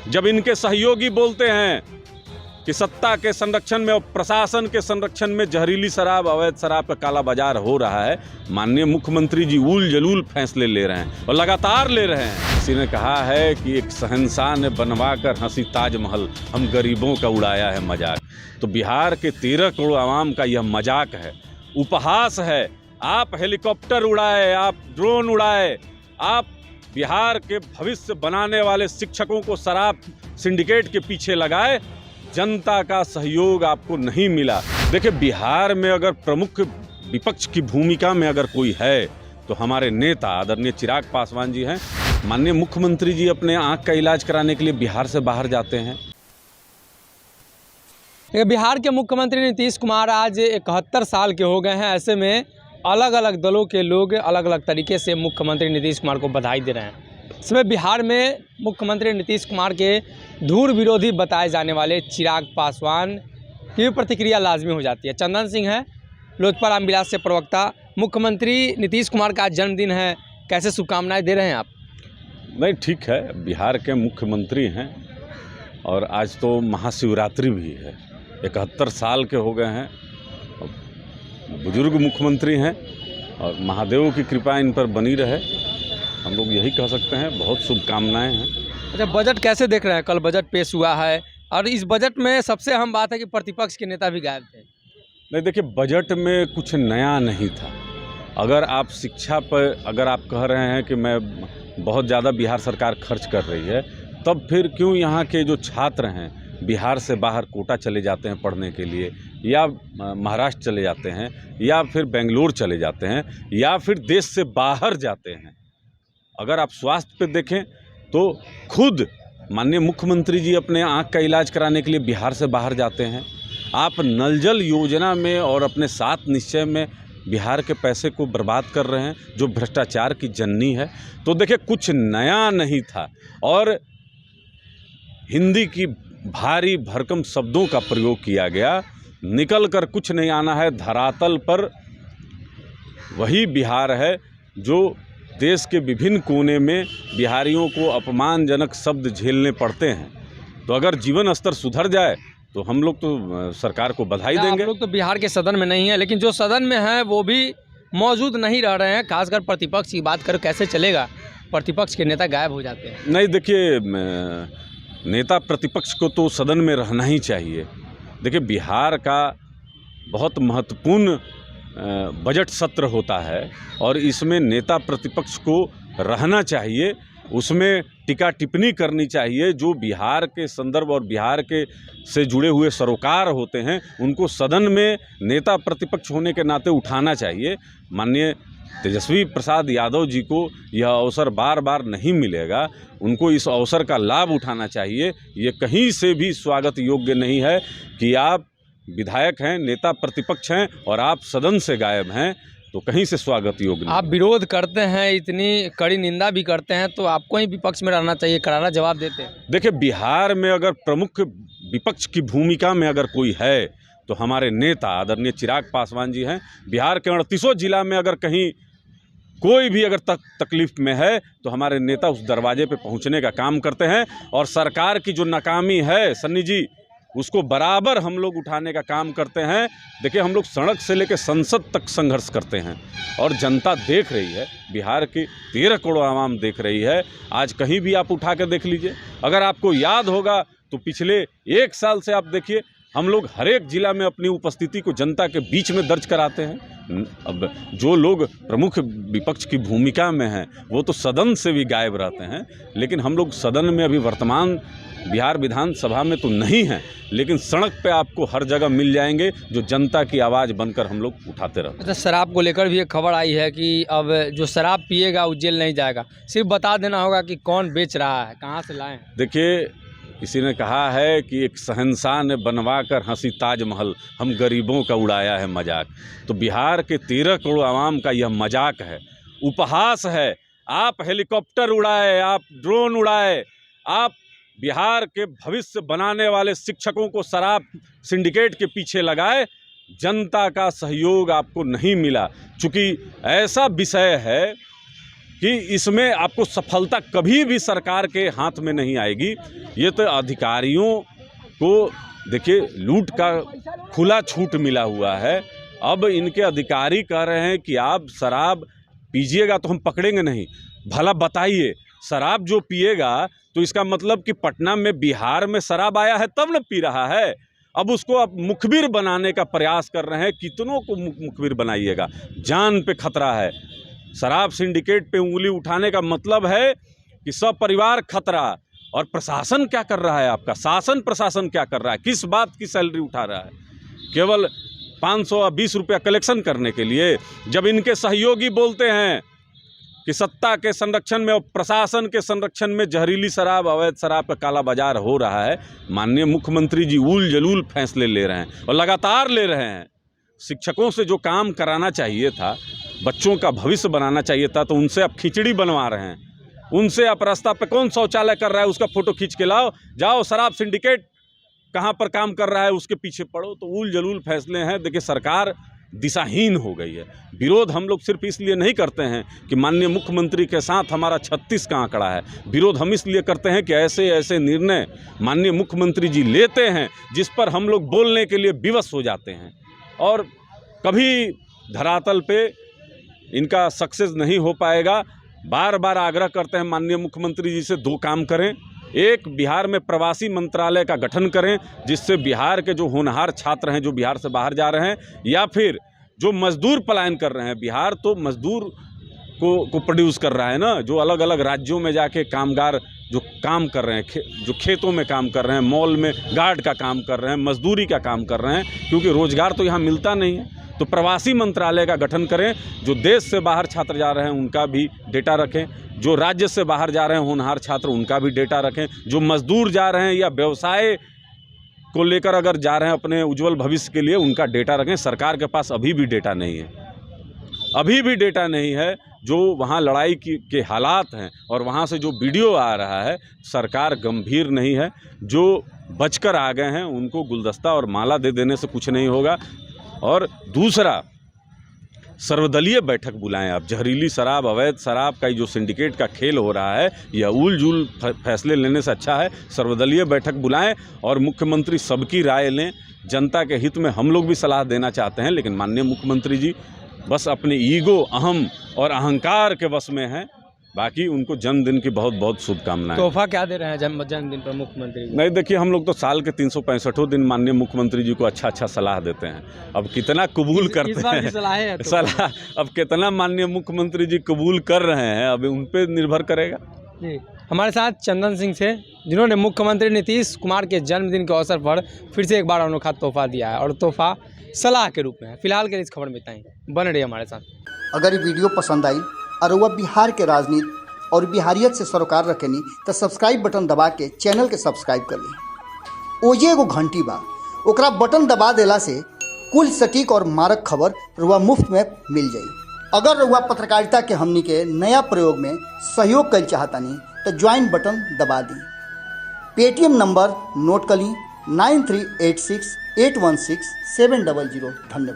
जब इनके सहयोगी बोलते हैं कि सत्ता के संरक्षण में और प्रशासन के संरक्षण में जहरीली शराब, अवैध शराब का काला बाजार हो रहा है, माननीय मुख्यमंत्री जी उल जलूल फैसले ले रहे हैं और लगातार ले रहे हैं। किसी ने कहा है कि एक शहंशाह ने बनवा कर हंसी ताजमहल, हम गरीबों का उड़ाया है मजाक। तो बिहार के 13 करोड़ आवाम का यह मजाक है, उपहास है। आप हेलीकॉप्टर उड़ाए, आप ड्रोन उड़ाए, आप बिहार के भविष्य बनाने वाले शिक्षकों को शराब सिंडिकेट के पीछे लगाए, जनता का सहयोग आपको नहीं मिला। देखिए, बिहार में अगर प्रमुख विपक्ष की भूमिका में अगर कोई है तो हमारे नेता आदरणीय चिराग पासवान जी हैं। माननीय मुख्यमंत्री जी अपने आंख का इलाज कराने के लिए बिहार से बाहर जाते हैं। बिहार के मुख्यमंत्री नीतीश कुमार आज 71 साल के हो गए हैं। ऐसे में अलग अलग दलों के लोग अलग अलग तरीके से मुख्यमंत्री नीतीश कुमार को बधाई दे रहे हैं। इसमें बिहार में मुख्यमंत्री नीतीश कुमार के धूर विरोधी बताए जाने वाले चिराग पासवान की प्रतिक्रिया लाजमी हो जाती है। चंदन सिंह है, लोजपा रामविलास से प्रवक्ता। मुख्यमंत्री नीतीश कुमार का आज जन्मदिन है, कैसे शुभकामनाएं दे रहे हैं आप? नहीं, ठीक है, बिहार के मुख्यमंत्री हैं और आज तो महाशिवरात्रि भी है। 71 साल के हो गए हैं, बुजुर्ग मुख्यमंत्री हैं और महादेव की कृपा इन पर बनी रहे, हम लोग यही कह सकते हैं। बहुत शुभकामनाएं हैं। अच्छा, बजट कैसे देख रहे हैं? कल बजट पेश हुआ है और इस बजट में सबसे अहम बात है कि प्रतिपक्ष के नेता भी गायब थे। नहीं, देखिए, बजट में कुछ नया नहीं था। अगर आप शिक्षा पर अगर आप कह रहे हैं कि मैं बहुत ज़्यादा बिहार सरकार खर्च कर रही है, तब फिर क्यों यहाँ के जो छात्र हैं बिहार से बाहर कोटा चले जाते हैं पढ़ने के लिए, या महाराष्ट्र चले जाते हैं, या फिर बेंगलोर चले जाते हैं, या फिर देश से बाहर जाते हैं। अगर आप स्वास्थ्य पे देखें तो खुद माननीय मुख्यमंत्री जी अपने आंख का इलाज कराने के लिए बिहार से बाहर जाते हैं। आप नल जल योजना में और अपने 7 निश्चय में बिहार के पैसे को बर्बाद कर रहे हैं, जो भ्रष्टाचार की जननी है। तो देखिए, कुछ नया नहीं था और हिंदी की भारी भरकम शब्दों का प्रयोग किया गया। निकल कर कुछ नहीं आना है, धरातल पर वही बिहार है जो देश के विभिन्न कोने में बिहारियों को अपमानजनक शब्द झेलने पड़ते हैं। तो अगर जीवन स्तर सुधर जाए तो हम लोग तो सरकार को बधाई देंगे। आप लोग तो बिहार के सदन में नहीं है, लेकिन जो सदन में है वो भी मौजूद नहीं रह रहे हैं। खासकर प्रतिपक्ष की बात करो, कैसे चलेगा? प्रतिपक्ष के नेता गायब हो जाते हैं। नहीं, देखिए, नेता प्रतिपक्ष को तो सदन में रहना ही चाहिए। देखिए, बिहार का बहुत महत्वपूर्ण बजट सत्र होता है और इसमें नेता प्रतिपक्ष को रहना चाहिए, उसमें टीका टिप्पणी करनी चाहिए। जो बिहार के संदर्भ और बिहार के से जुड़े हुए सरोकार होते हैं उनको सदन में नेता प्रतिपक्ष होने के नाते उठाना चाहिए। माननीय तेजस्वी प्रसाद यादव जी को यह अवसर बार बार नहीं मिलेगा, उनको इस अवसर का लाभ उठाना चाहिए। ये कहीं से भी स्वागत योग्य नहीं है कि आप विधायक हैं, नेता प्रतिपक्ष हैं और आप सदन से गायब हैं, तो कहीं से स्वागत योग्य नहीं। आप विरोध करते हैं, इतनी कड़ी निंदा भी करते हैं, तो आपको ही विपक्ष में रहना चाहिए, करारा जवाब देते हैं। देखिए, बिहार में अगर प्रमुख विपक्ष की भूमिका में अगर कोई है तो हमारे नेता आदरणीय चिराग पासवान जी हैं। बिहार के 38 जिला में अगर कहीं कोई भी अगर तकलीफ में है तो हमारे नेता उस दरवाजे पे पहुंचने का काम करते हैं और सरकार की जो नाकामी है सन्नी जी, उसको बराबर हम लोग उठाने का काम करते हैं। देखिए, हम लोग सड़क से लेकर संसद तक संघर्ष करते हैं और जनता देख रही है, बिहार की 13 करोड़ आवाम देख रही है। आज कहीं भी आप उठा कर देख लीजिए, अगर आपको याद होगा तो पिछले 1 साल से आप देखिए, हम लोग हर एक जिला में अपनी उपस्थिति को जनता के बीच में दर्ज कराते हैं। अब जो लोग प्रमुख विपक्ष की भूमिका में हैं वो तो सदन से भी गायब रहते हैं, लेकिन हम लोग सदन में अभी वर्तमान बिहार विधानसभा में तो नहीं हैं, लेकिन सड़क पे आपको हर जगह मिल जाएंगे जो जनता की आवाज़ बनकर हम लोग उठाते रहते हैं। अच्छा, शराब को लेकर भी एक खबर आई है कि अब जो शराब पिएगा वो जेल नहीं जाएगा, सिर्फ बता देना होगा कि कौन बेच रहा है, कहाँ से लाए हैं। देखिए, किसी ने कहा है कि एक शहंशाह ने बनवा कर हंसी ताजमहल, हम गरीबों का उड़ाया है मजाक। तो बिहार के 13 करोड़ आवाम का यह मजाक है, उपहास है। आप हेलीकॉप्टर उड़ाए, आप ड्रोन उड़ाए, आप बिहार के भविष्य बनाने वाले शिक्षकों को शराब सिंडिकेट के पीछे लगाए, जनता का सहयोग आपको नहीं मिला। चूँकि ऐसा विषय है कि इसमें आपको सफलता कभी भी सरकार के हाथ में नहीं आएगी। ये तो अधिकारियों को देखिए लूट का खुला छूट मिला हुआ है। अब इनके अधिकारी कह रहे हैं कि आप शराब पीजिएगा तो हम पकड़ेंगे नहीं। भला बताइए, शराब जो पिएगा तो इसका मतलब कि पटना में बिहार में शराब आया है तब न पी रहा है। अब उसको आप मुखबिर बनाने का प्रयास कर रहे हैं। कितनों को मुखबिर बनाइएगा, जान पे खतरा है। शराब सिंडिकेट पे उंगली उठाने का मतलब है कि सब परिवार खतरा। और प्रशासन क्या कर रहा है आपका, शासन प्रशासन क्या कर रहा है, किस बात की सैलरी उठा रहा है? केवल 520 रुपया कलेक्शन करने के लिए। जब इनके सहयोगी बोलते हैं कि सत्ता के संरक्षण में और प्रशासन के संरक्षण में जहरीली शराब, अवैध शराब का काला बाजार हो रहा है, माननीय मुख्यमंत्री जी उल जलूल फैसले ले रहे हैं और लगातार ले रहे हैं। शिक्षकों से जो काम कराना चाहिए था, बच्चों का भविष्य बनाना चाहिए था, तो उनसे आप खिचड़ी बनवा रहे हैं। उनसे आप रास्ता पे कौन शौचालय कर रहा है उसका फोटो खींच के लाओ, जाओ शराब सिंडिकेट कहाँ पर काम कर रहा है उसके पीछे पड़ो। तो उल जलूल फैसले हैं। देखिए सरकार दिशाहीन हो गई है। विरोध हम लोग सिर्फ इसलिए नहीं करते हैं कि माननीय मुख्यमंत्री के साथ हमारा 36 का आंकड़ा है। विरोध हम इसलिए करते हैं कि ऐसे ऐसे निर्णय माननीय मुख्यमंत्री जी लेते हैं जिस पर हम लोग बोलने के लिए विवश हो जाते हैं और कभी धरातल पे इनका सक्सेस नहीं हो पाएगा। बार बार आग्रह करते हैं माननीय मुख्यमंत्री जी से, दो काम करें। एक, बिहार में प्रवासी मंत्रालय का गठन करें जिससे बिहार के जो होनहार छात्र हैं जो बिहार से बाहर जा रहे हैं, या फिर जो मजदूर पलायन कर रहे हैं, बिहार तो मजदूर को प्रोड्यूस कर रहा है ना, जो अलग अलग राज्यों में जाके कामगार जो काम कर रहे हैं, जो खेतों में काम कर रहे हैं, मॉल में गार्ड का काम कर रहे हैं, मजदूरी का काम कर रहे हैं, क्योंकि रोजगार तो यहाँ मिलता नहीं है। तो प्रवासी मंत्रालय का गठन करें। जो देश से बाहर छात्र जा रहे हैं उनका भी डेटा रखें, जो राज्य से बाहर जा रहे हैं होनहार छात्र उनका भी डेटा रखें, जो मजदूर जा रहे हैं या व्यवसाय को लेकर अगर जा रहे हैं अपने उज्जवल भविष्य के लिए उनका डेटा रखें। सरकार के पास अभी भी डेटा नहीं है, अभी भी डेटा नहीं है। जो वहाँ लड़ाई के हालात हैं और वहाँ से जो वीडियो आ रहा है, सरकार गंभीर नहीं है। जो बचकर आ गए हैं उनको गुलदस्ता और माला दे देने से कुछ नहीं होगा। और दूसरा, सर्वदलीय बैठक बुलाएं आप। जहरीली शराब, अवैध शराब का जो सिंडिकेट का खेल हो रहा है, यह उल जुल फैसले लेने से अच्छा है सर्वदलीय बैठक बुलाएं और मुख्यमंत्री सबकी राय लें। जनता के हित में हम लोग भी सलाह देना चाहते हैं, लेकिन माननीय मुख्यमंत्री जी बस अपने ईगो, अहम और अहंकार के वश में हैं। बाकी उनको जन्मदिन की बहुत बहुत शुभकामनाएं। तोहफा क्या दे रहे हैं जन्मदिन पर मुख्यमंत्री? नहीं, देखिए हम लोग तो साल के 365 दिन माननीय मुख्यमंत्री जी को अच्छा अच्छा सलाह देते हैं। अब कितना कबूल करते हैं सलाह, अब कितना माननीय मुख्यमंत्री जी कबूल कर रहे हैं, अब उन पर निर्भर करेगा। जी, हमारे साथ चंदन सिंह से, जिन्होंने मुख्यमंत्री नीतीश कुमार के जन्मदिन के अवसर पर फिर से एक बार अनोखा तोहफा दिया है और तोहफा सलाह के रूप में है। फिलहाल के लिए इस खबर में इतना ही। बने रहिए हमारे साथ। अगर ये वीडियो पसंद आई और वह बिहार के राजनीति और बिहारियत से सरोकार रखेनी तो सब्सक्राइब बटन दबा के चैनल के सब्सक्राइब कर ली। ओजे एगो घंटी बा, ओकरा बटन दबा देला से कुल सटीक और मारक खबर रुआ मुफ्त में मिल जाई। अगर रुआ पत्रकारिता के हमनी के नया प्रयोग में सहयोग कर चाहतानी तो ज्वाइन बटन दबा दी। पेटीएम नंबर नोट कर ली 9386816700। धन्यवाद।